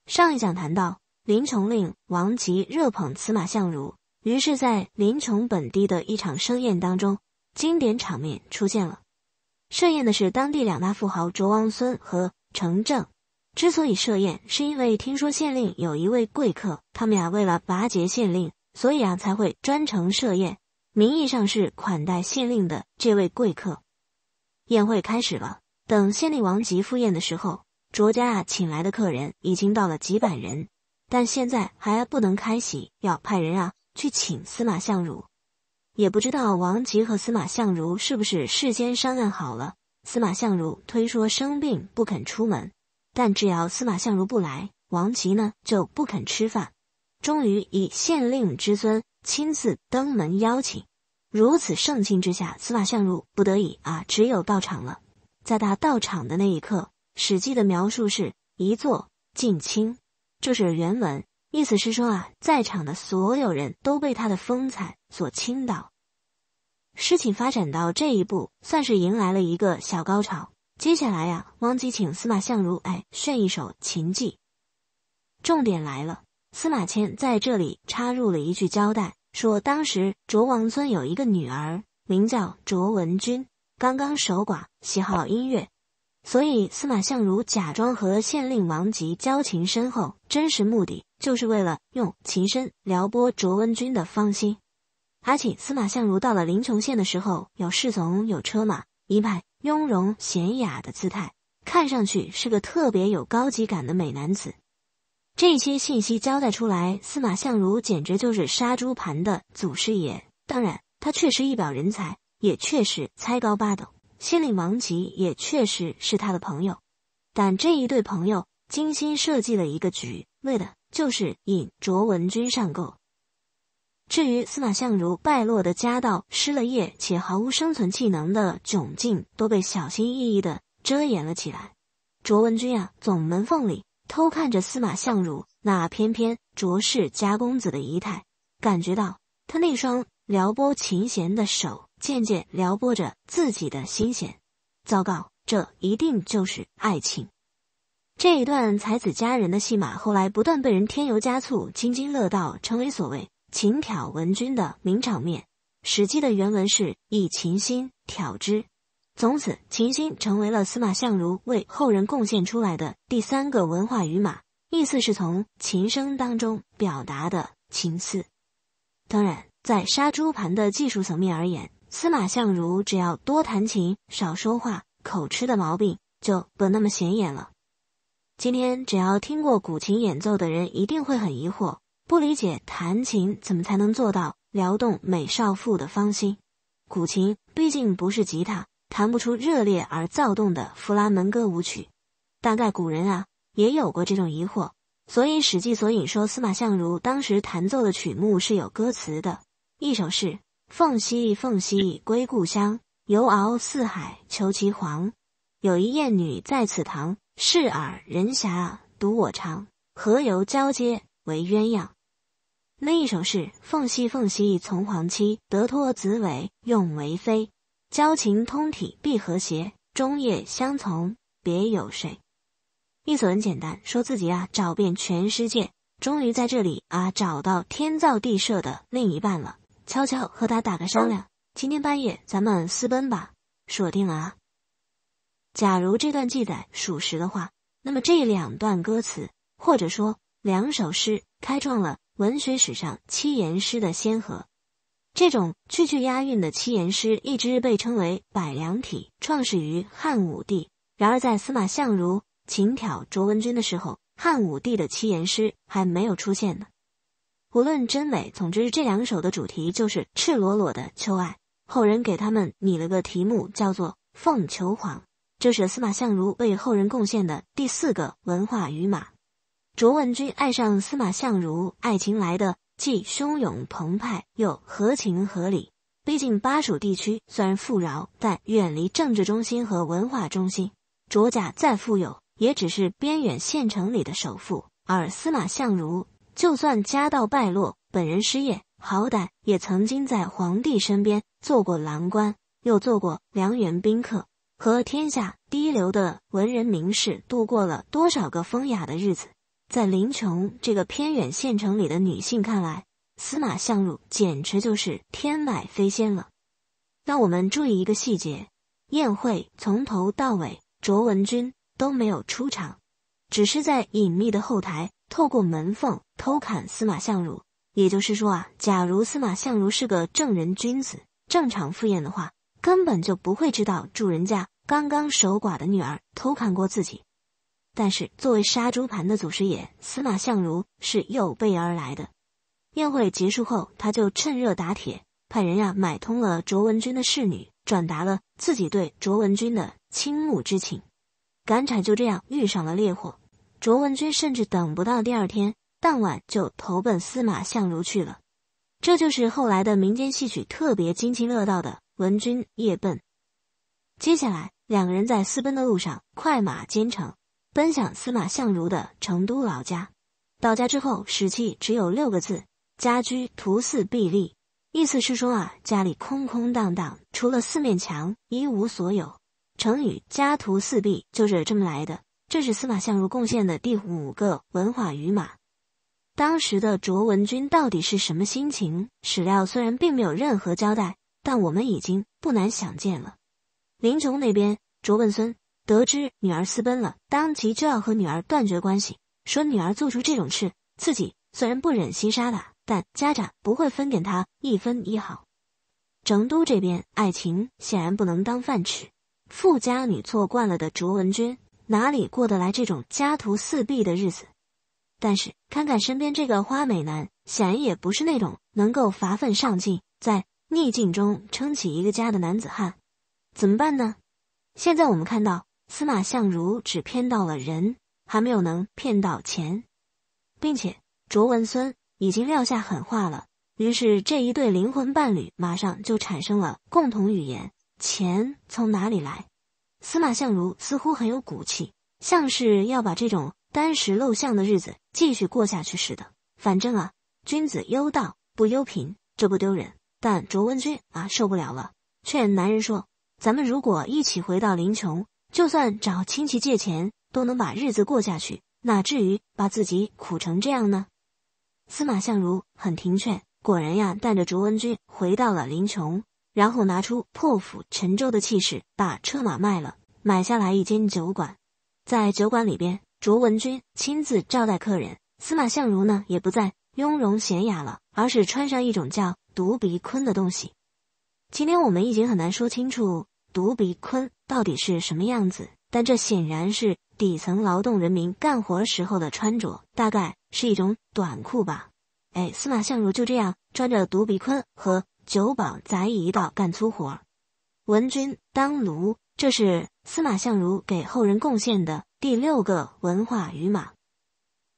上一讲谈到，林琼令王吉热捧司马相如，于是在临邛本地的一场盛宴当中，经典场面出现了。设宴的是当地两大富豪卓王孙和程正。之所以设宴，是因为听说县令有一位贵客，他们为了巴结县令，所以才会专程设宴，名义上是款待县令的这位贵客。宴会开始了，等县令王吉赴宴的时候，卓家请来的客人已经到了几百人，但现在还不能开席，要派人去请司马相如。也不知道王吉和司马相如是不是事先商量好了，司马相如推说生病不肯出门，但只要司马相如不来，王吉就不肯吃饭。终于以县令之尊亲自登门邀请。如此盛情之下，司马相如不得已只有到场了。在他到场的那一刻，史记的描述是一坐尽倾，这是原文，意思是说在场的所有人都被他的风采所倾倒。事情发展到这一步，算是迎来了一个小高潮。接下来王吉请司马相如炫一首琴技。重点来了，司马迁在这里插入了一句交代，说当时卓王孙有一个女儿，名叫卓文君，刚刚守寡，喜好音乐，所以司马相如假装和县令王吉交情深厚，真实目的就是为了用琴声撩拨卓文君的芳心。而且司马相如到了临邛县的时候，有侍从有车马，一派雍容娴雅的姿态，看上去是个特别有高级感的美男子。这些信息交代出来，司马相如简直就是杀猪盘的祖师爷。当然他确实一表人才，也确实才高八斗，县令王吉也确实是他的朋友，但这一对朋友精心设计了一个局，为的就是引卓文君上钩。至于司马相如败落的家道，失了业且毫无生存技能的窘境，都被小心翼翼地遮掩了起来。卓文君总门缝里偷看着司马相如那翩翩卓氏家公子的仪态，感觉到他那双撩拨琴弦的手渐渐撩拨着自己的心弦。糟糕，这一定就是爱情。这一段才子佳人的戏码后来不断被人添油加醋，津津乐道，成为所谓琴挑文君的名场面。史记的原文是以琴心挑之，从此琴心成为了司马相如为后人贡献出来的第三个文化语码，意思是从琴声当中表达的情思。当然在杀猪盘的技术层面而言，司马相如只要多弹琴少说话，口吃的毛病就不那么显眼了。今天只要听过古琴演奏的人一定会很疑惑，不理解弹琴怎么才能做到撩动美少妇的芳心。古琴毕竟不是吉他，弹不出热烈而躁动的弗拉门戈舞曲。大概古人也有过这种疑惑，所以史记所引说司马相如当时弹奏的曲目是有歌词的。一首是凤兮凤兮归故乡，游遨四海求其凰。有一艳女在此堂，视尔人遐独我长，何由交接为鸳鸯。另一首是凤兮凤兮从黄期，得托子尾用为妃。交情通体必和谐，终夜相从别有谁。意思很简单，说自己找遍全世界，终于在这里找到天造地设的另一半了，悄悄和他打个商量，今天半夜咱们私奔吧。说定了假如这段记载属实的话，那么这两段歌词或者说两首诗开创了文学史上七言诗的先河。这种句句押韵的七言诗一直被称为百梁体，创始于汉武帝。然而在司马相如琴挑卓文君的时候，汉武帝的七言诗还没有出现呢。无论真伪，总之这两首的主题就是赤裸裸的求爱，后人给他们拟了个题目叫做凤求凰，这是司马相如为后人贡献的第四个文化语码。卓文君爱上司马相如，爱情来的既汹涌澎湃又合情合理。毕竟巴蜀地区虽然富饶，但远离政治中心和文化中心，卓家再富有也只是边远县城里的首富，而司马相如就算家道败落，本人失业，好歹也曾经在皇帝身边做过郎官，又做过梁园宾客，和天下第一流的文人名士度过了多少个风雅的日子。在临邛这个偏远县城里的女性看来，司马相如简直就是天外飞仙了。让我们注意一个细节，宴会从头到尾卓文君都没有出场，只是在隐秘的后台透过门缝偷看司马相如。也就是说啊，假如司马相如是个正人君子，正常赴宴的话，根本就不会知道主人家刚刚守寡的女儿偷看过自己。但是作为杀猪盘的祖师爷，司马相如是有备而来的。宴会结束后，他就趁热打铁，派人买通了卓文君的侍女，转达了自己对卓文君的倾慕之情。赶场就这样遇上了烈火，卓文君甚至等不到第二天，当晚就投奔司马相如去了。这就是后来的民间戏曲特别津津乐道的文君夜奔。接下来两个人在私奔的路上快马兼程，奔向司马相如的成都老家。到家之后，史记只有6个字：家居徒四壁立，意思是说家里空空荡荡，除了4面墙，一无所有。成语家徒四壁就是这么来的，这是司马相如贡献的第5个文化语码。当时的卓文君到底是什么心情？史料虽然并没有任何交代，但我们已经不难想见了。临邛那边，卓文孙得知女儿私奔了，当即就要和女儿断绝关系，说女儿做出这种事，自己虽然不忍心杀她，但家长不会分给她1分1毫。成都这边，爱情显然不能当饭吃，富家女做惯了的卓文君哪里过得来这种家徒四壁的日子？但是看看身边这个花美男，显然也不是那种能够发奋上进，在逆境中撑起一个家的男子汉。怎么办呢？现在我们看到司马相如只骗到了人，还没有能骗到钱，并且卓文孙已经撂下狠话了，于是这一对灵魂伴侣马上就产生了共同语言：钱从哪里来？司马相如似乎很有骨气，像是要把这种单食陋巷的日子继续过下去似的。反正君子忧道不忧贫，这不丢人。但卓文君受不了了，劝男人说：咱们如果一起回到临邛，就算找亲戚借钱都能把日子过下去，哪至于把自己苦成这样呢？司马相如很听劝，果然带着卓文君回到了临邛，然后拿出破釜沉舟的气势，把车马卖了，买下来一间酒馆。在酒馆里边，卓文君亲自招待客人，司马相如呢也不再雍容娴雅了，而是穿上一种叫独鼻鲲的东西。今天我们已经很难说清楚独鼻鲲到底是什么样子，但这显然是底层劳动人民干活时候的穿着，大概是一种短裤吧。司马相如就这样穿着独鼻鲲和酒保杂役一道干粗活。文君当炉，这是司马相如给后人贡献的第6个文化语码。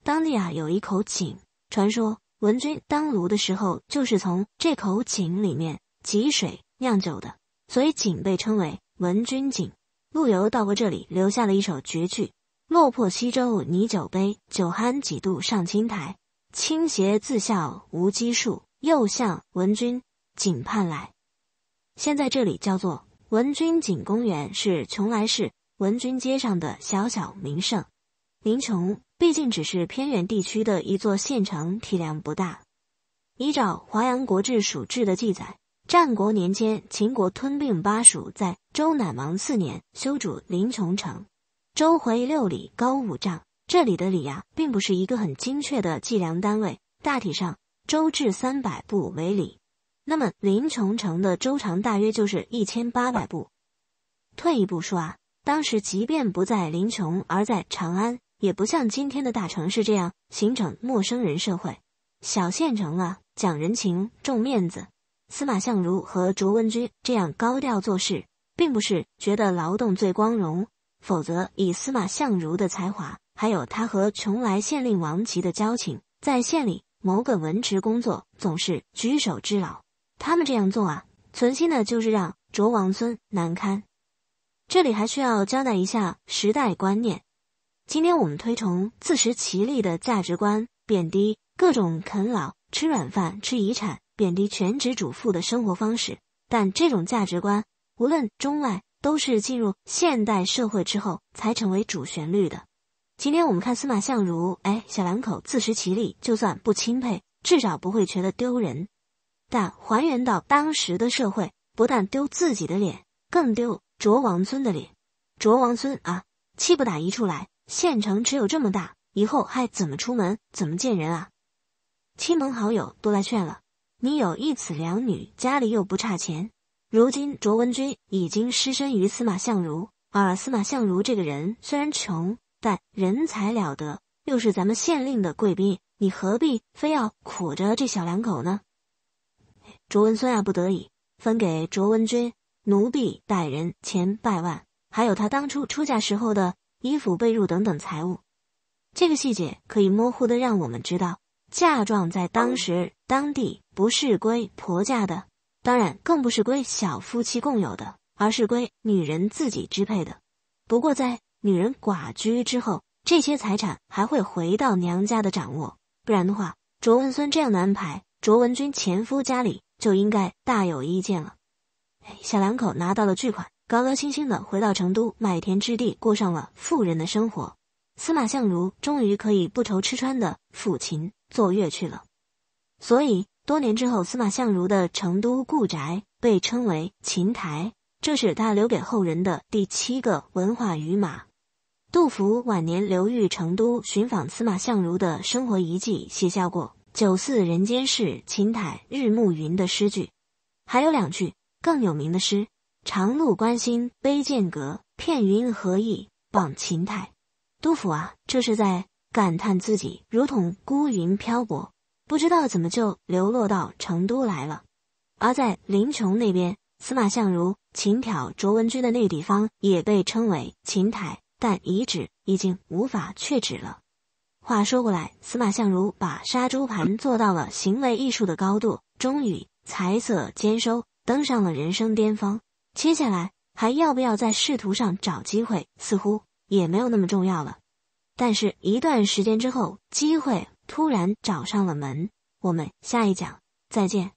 当地有一口井，传说文君当炉的时候就是从这口井里面汲水酿酒的，所以井被称为文君井。陆游到过这里，留下了一首绝句：落魄西洲拟酒杯，酒酣几度上青台。倾斜自笑无积数，又向文君井畔来。现在这里叫做文君井公园，是邛崃市文君街上的小小名胜。临邛毕竟只是偏远地区的一座县城，体量不大。依照《华阳国志·蜀志》的记载，战国年间，秦国吞并巴蜀，在周赧王4年修筑临邛城，周回6里，高5丈。这里的里并不是一个很精确的计量单位，大体上周至300步为里。那么临邛城的周长大约就是1800步。退一步说当时即便不在临邛而在长安，也不像今天的大城市这样形成陌生人社会。小县城讲人情重面子，司马相如和卓文君这样高调做事，并不是觉得劳动最光荣，否则以司马相如的才华，还有他和邛崃县令王琦的交情，在县里谋个文职工作总是举手之劳。他们这样做存心的就是让卓王孙难堪。这里还需要交代一下时代观念。今天我们推崇自食其力的价值观，贬低各种啃老、吃软饭、吃遗产，贬低全职主妇的生活方式。但这种价值观，无论中外，都是进入现代社会之后才成为主旋律的。今天我们看司马相如，小两口自食其力，就算不钦佩，至少不会觉得丢人。但还原到当时的社会，不但丢自己的脸，更丢卓王孙的脸。卓王孙啊，气不打一处来，县城只有这么大，以后还怎么出门，怎么见人啊？亲朋好友都来劝了，你有一子两女，家里又不差钱。如今卓文君已经失身于司马相如，而司马相如这个人虽然穷，但人才了得，又是咱们县令的贵宾，你何必非要苦着这小两口呢？卓文孙不得已分给卓文君奴婢带人钱百万，还有他当初出嫁时候的衣服被褥等等财物。这个细节可以模糊的让我们知道，嫁妆在当时当地不是归婆家的，当然更不是归小夫妻共有的，而是归女人自己支配的。不过在女人寡居之后，这些财产还会回到娘家的掌握，不然的话，卓文孙这样的安排，卓文君前夫家里就应该大有意见了。小两口拿到了巨款，高高兴兴的回到成都，麦田之地过上了富人的生活。司马相如终于可以不愁吃穿的抚琴作乐去了。所以多年之后，司马相如的成都故宅被称为琴台，这是他留给后人的第7个文化语码。杜甫晚年流寓成都，寻访司马相如的生活遗迹，写下过酒肆人间事，琴台日暮云的诗句。还有2句更有名的诗：长路关心悲剑阁，片云何意傍琴台。杜甫这是在感叹自己如同孤云漂泊，不知道怎么就流落到成都来了。而在临邛那边，司马相如琴挑卓文君的那个地方也被称为琴台，但遗址已经无法确指了。话说过来，司马相如把杀猪盘做到了行为艺术的高度，终于财色兼收，登上了人生巅峰。接下来还要不要在仕途上找机会，似乎也没有那么重要了。但是一段时间之后，机会突然找上了门。我们下一讲再见。